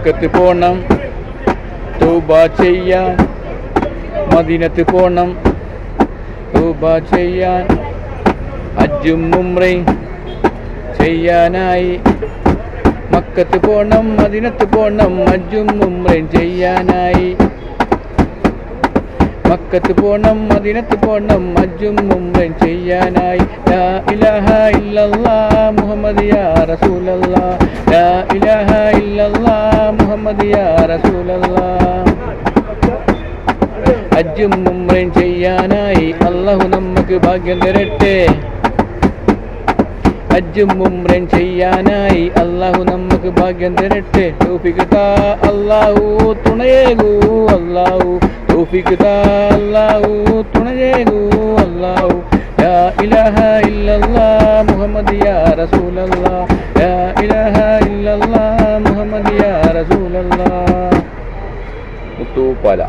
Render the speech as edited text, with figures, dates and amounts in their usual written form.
മക്കത്ത് പോണം തൗബ ചെയ്യാൻ, മദീനത്ത് പോണം തൗബ ചെയ്യാൻ, ഹജ്ജും ഉംറയും ചെയ്യാനായി. മക്കത്ത് പോണം മദീനത്ത് പോണം ഹജ്ജും ഉംറയും ചെയ്യാനായി. മക്കത്ത് പോണം മദീനത്ത് പോണം ഹജ്ജും ഉംറയും ചെയ്യാനായി. ലാ ഇലാഹ ഇല്ലല്ലാഹ് മുഹമ്മദ് യാ റസൂലല്ലാഹ്, ലാ ഇലാഹ ഇല്ലല്ലാഹ് മുഹമ്മദ് യാ റസൂലല്ലാഹ്. ഹജ്ജും ഉംറയും ചെയ്യാനായി അല്ലാഹു നമുക്ക് ഭാഗ്യം തരട്ടെ. ഹജ്ജും ഉംറയും ചെയ്യാനായി അല്ലാഹു നമുക്ക് ഭാഗ്യം തരട്ടെ. തൗഫീഖ് താ അല്ലാഹു തുണയേകൂ അല്ലാഹു, തൗഫീഖ് താ അല്ലാഹു തുണയേകൂ അല്ലാഹു. ലാ ഇലാഹ ഇല്ലല്ലാഹ് മുഹമ്മദ് യാ റസൂലല്ലാഹ്, ലാ ഇലാഹ ഇല്ലല്ലാഹ് മുഹമ്മദ് യാ റസൂലല്ലാഹ്. മുത്തൂപ്പാല.